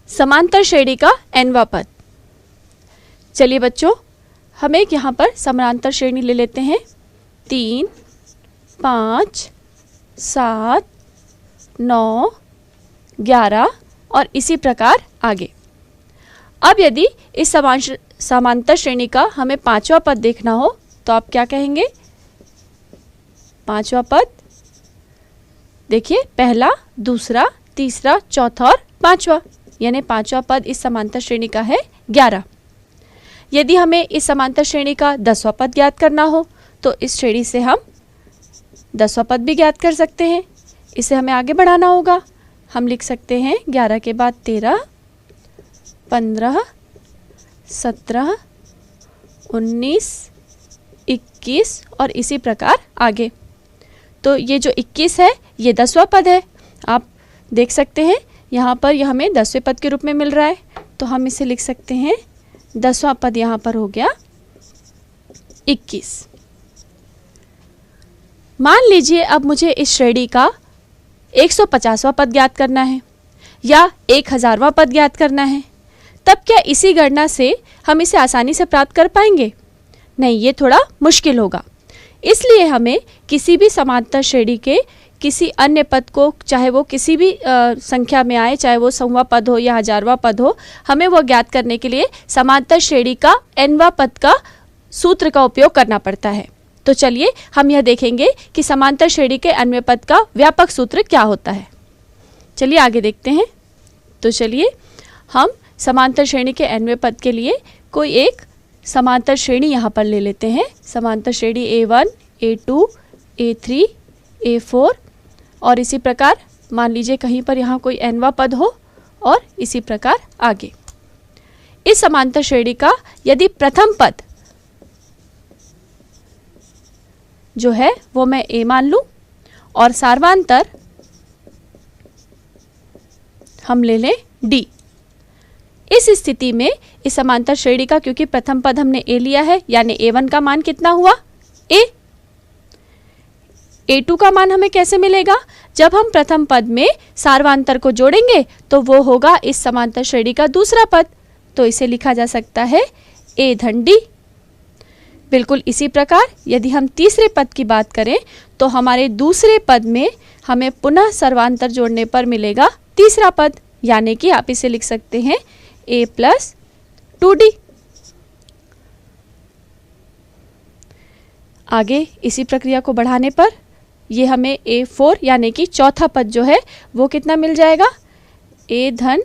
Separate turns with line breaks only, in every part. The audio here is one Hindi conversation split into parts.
समांतर श्रेणी का nवां पद। चलिए बच्चों, हम एक यहाँ पर समांतर श्रेणी ले लेते हैं। 3, 5, 7, 9, 11 और इसी प्रकार आगे। अब यदि इस समांतर श्रेणी का हमें पांचवा पद देखना हो तो आप क्या कहेंगे? पांचवा पद देखिए, पहला, दूसरा, तीसरा, चौथा और पांचवा, यानी पांचवा पद इस समांतर श्रेणी का है 11। यदि हमें इस समांतर श्रेणी का 10वां पद ज्ञात करना हो तो इस श्रेणी से हम 10वां पद भी ज्ञात कर सकते हैं। इसे हमें आगे बढ़ाना होगा। हम लिख सकते हैं 11 के बाद 13, 15, 17, 19, 21 और इसी प्रकार आगे। तो ये जो 21 है ये 10वां पद है। आप देख सकते हैं यहाँ पर यह हमें 10वें पद के रूप में मिल रहा है, तो हम इसे लिख सकते हैं 10वां पद यहाँ पर हो गया 21। मान लीजिए अब मुझे इस श्रेणी का 150वां पद ज्ञात करना है या 1000वां पद ज्ञात करना है, तब क्या इसी गणना से हम इसे आसानी से प्राप्त कर पाएंगे? नहीं, ये थोड़ा मुश्किल होगा। इसलिए हमें किसी भी समांतर श्रेणी के किसी अन्य पद को, चाहे वो किसी भी संख्या में आए, चाहे वो 100वां पद हो या 1000वां पद हो, हमें वो ज्ञात करने के लिए समांतर श्रेणी का nवां पद का सूत्र का उपयोग करना पड़ता है। तो चलिए हम यह देखेंगे कि समांतर श्रेणी के nवें पद का व्यापक सूत्र क्या होता है। चलिए आगे देखते हैं। तो चलिए हम समांतर श्रेणी के nवें पद के लिए कोई एक समांतर श्रेणी यहाँ पर ले लेते हैं। समांतर श्रेणी A1, A2, A3, A4 और इसी प्रकार मान लीजिए कहीं पर यहाँ कोई nवां पद हो और इसी प्रकार आगे। इस समांतर श्रेणी का यदि प्रथम पद जो है वो मैं A मान लूं और सार्वांतर हम ले लें D। इस स्थिति में इस समांतर श्रेणी का, क्योंकि प्रथम पद हमने A लिया है, यानी A1 का मान कितना हुआ? A। A2 का मान हमें कैसे मिलेगा? जब हम प्रथम पद में सार्वांतर को जोड़ेंगे तो वो होगा इस समांतर श्रेणी का दूसरा पद, तो इसे लिखा जा सकता है A धन D। बिल्कुल इसी प्रकार यदि हम तीसरे पद की बात करें तो हमारे दूसरे पद में हमें पुनः सर्वांतर जोड़ने पर मिलेगा तीसरा पद, यानी कि आप इसे लिख सकते हैं A प्लस 2D। आगे इसी प्रक्रिया को बढ़ाने पर ये हमें A4 यानी कि चौथा पद जो है वो कितना मिल जाएगा? A धन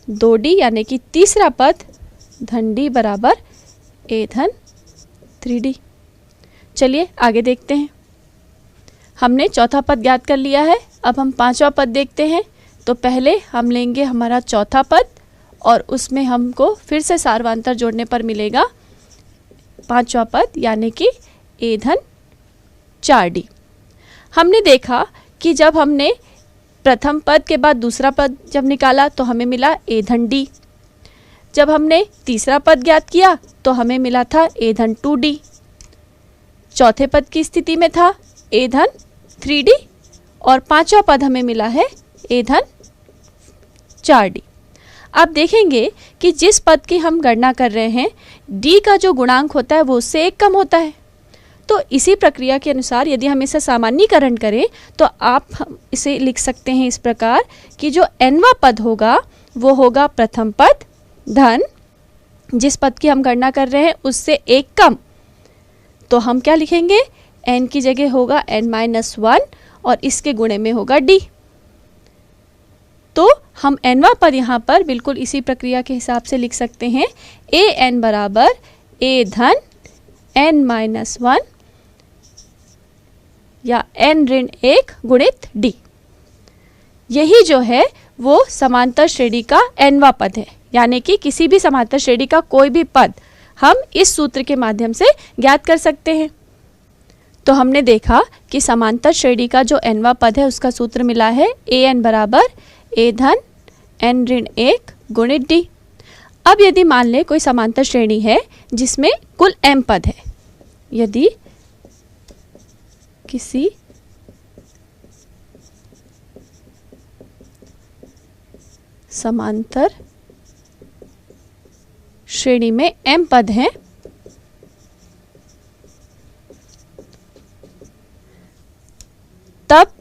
2D यानी कि तीसरा पद धन D बराबर A धन 3D। चलिए आगे देखते हैं। हमने चौथा पद ज्ञात कर लिया है, अब हम पांचवा पद देखते हैं। तो पहले हम लेंगे हमारा चौथा पद और उसमें हमको फिर से सार्वांतर जोड़ने पर मिलेगा पांचवा पद यानी कि A धन 4D। हमने देखा कि जब हमने प्रथम पद के बाद दूसरा पद जब निकाला तो हमें मिला A धन D। जब हमने तीसरा पद ज्ञात किया तो हमें मिला था A धन 2D। चौथे पद की स्थिति में था A धन 3D और पांचवा पद हमें मिला है A धन 4D। आप देखेंगे कि जिस पद की हम गणना कर रहे हैं D का जो गुणांक होता है वो उससे 1 कम होता है। तो इसी प्रक्रिया के अनुसार यदि हम इसे सामान्यीकरण करें तो आप इसे लिख सकते हैं इस प्रकार कि जो nवां पद होगा वो होगा प्रथम पद धन जिस पद की हम गणना कर रहे हैं उससे 1 कम। तो हम क्या लिखेंगे? n की जगह होगा n-1 और इसके गुणे में होगा d। तो हम nवां पद यहाँ पर बिल्कुल इसी प्रक्रिया के हिसाब से लिख सकते हैं an बराबर a धन n-1 या n ऋण 1 गुणित d। यही जो है वो समांतर श्रेणी का nवां पद है, यानी कि किसी भी समांतर श्रेणी का कोई भी पद हम इस सूत्र के माध्यम से ज्ञात कर सकते हैं। तो हमने देखा कि समांतर श्रेणी का जो nवां पद है उसका सूत्र मिला है an बराबर a धन n ऋण 1 गुणित d। अब यदि मान लें कोई समांतर श्रेणी है जिसमें कुल m पद है, यदि किसी समांतर श्रेणी में m पद हैं, तब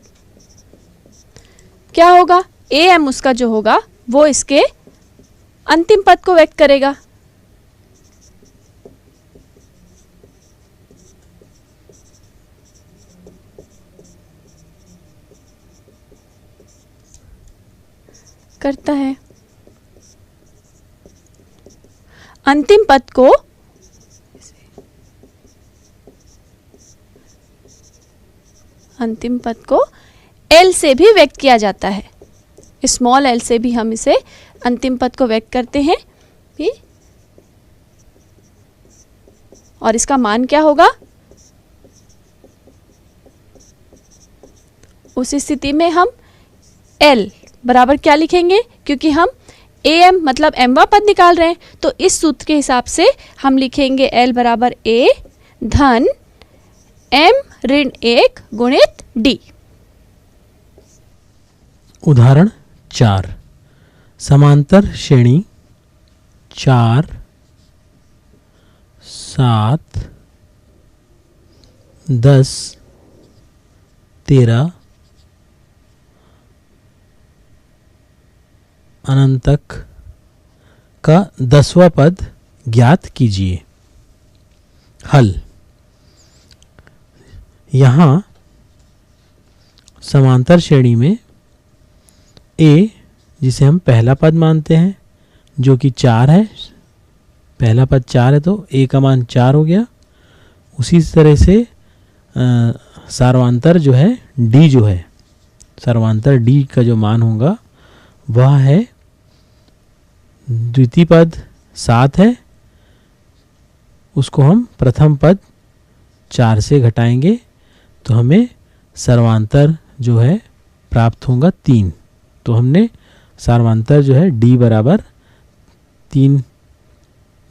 क्या होगा, am उसका जो होगा वो इसके अंतिम पद को व्यक्त करेगा। करता है अंतिम पद को L से भी व्यक्त किया जाता है, स्मॉल l से भी हम इसे अंतिम पद को व्यक्त करते हैं भी। और इसका मान क्या होगा, उस स्थिति में हम L बराबर क्या लिखेंगे, क्योंकि हम am मतलब mवां पद निकाल रहे हैं, तो इस सूत्र के हिसाब से हम लिखेंगे L बराबर a धन m ऋण 1 गुणित d।
उदाहरण 4, समांतर श्रेणी 4, 7, 10, 13 अनंत तक का 10वां पद ज्ञात कीजिए। हल। यहाँ समांतर श्रेणी में a जिसे हम पहला पद मानते हैं जो कि 4 है, पहला पद 4 है तो a का मान 4 हो गया। उसी तरह से सर्वांतर जो है d जो है, सर्वांतर d का जो मान होगा वह है, द्वितीय पद 7 है, उसको हम प्रथम पद 4 से घटाएंगे तो हमें सर्वांतर जो है प्राप्त होगा 3। तो हमने सर्वांतर जो है d बराबर 3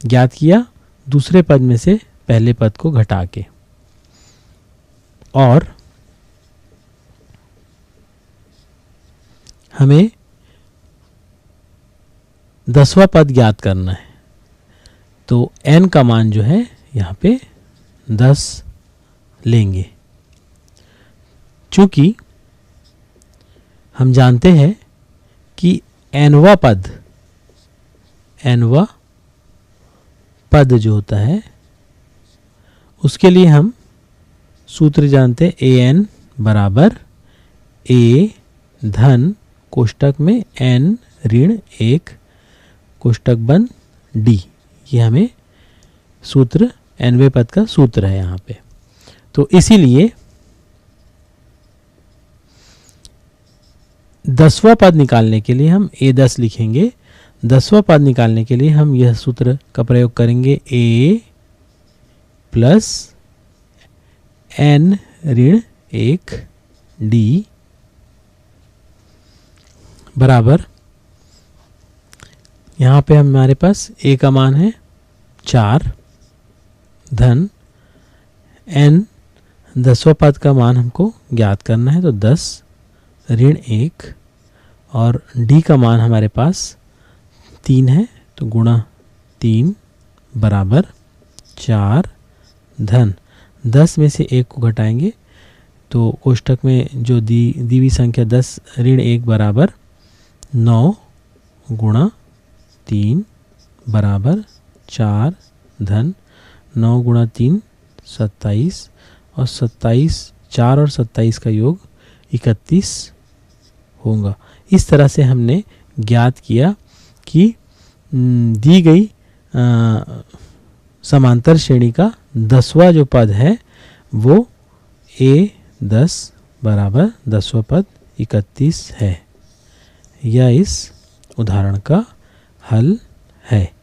ज्ञात किया दूसरे पद में से पहले पद को घटा के। और हमें 10वां पद ज्ञात करना है, तो n का मान जो है यहाँ पे 10 लेंगे। चूंकि हम जानते हैं कि nवां पद जो होता है उसके लिए हम सूत्र जानते हैं, an बराबर a धन कोष्टक में n ऋण 1 कोष्टक बंद d। ये हमें सूत्र nवें पद का सूत्र है यहाँ पे। तो इसीलिए 10वां पद निकालने के लिए हम a10 लिखेंगे। 10वां पद निकालने के लिए हम यह सूत्र का प्रयोग करेंगे, a प्लस n ऋण 1 d बराबर, यहाँ पे हमारे पास a का मान है 4 धन n 10वां पद का मान हमको ज्ञात करना है, तो 10 ऋण 1 और d का मान हमारे पास 3 है, तो गुणा 3 बराबर 4 धन 10 में से 1 को घटाएंगे तो कोष्टक में जो दी हुई संख्या 10 ऋण 1 बराबर 9 गुणा 3 बराबर 4 धन 9 गुणा 3 27 और 27 4 और 27 का योग 31 होगा। इस तरह से हमने ज्ञात किया कि दी गई समांतर श्रेणी का 10वां जो पद है वो a10 बराबर 10वां पद 31 है। यह इस उदाहरण का हल है।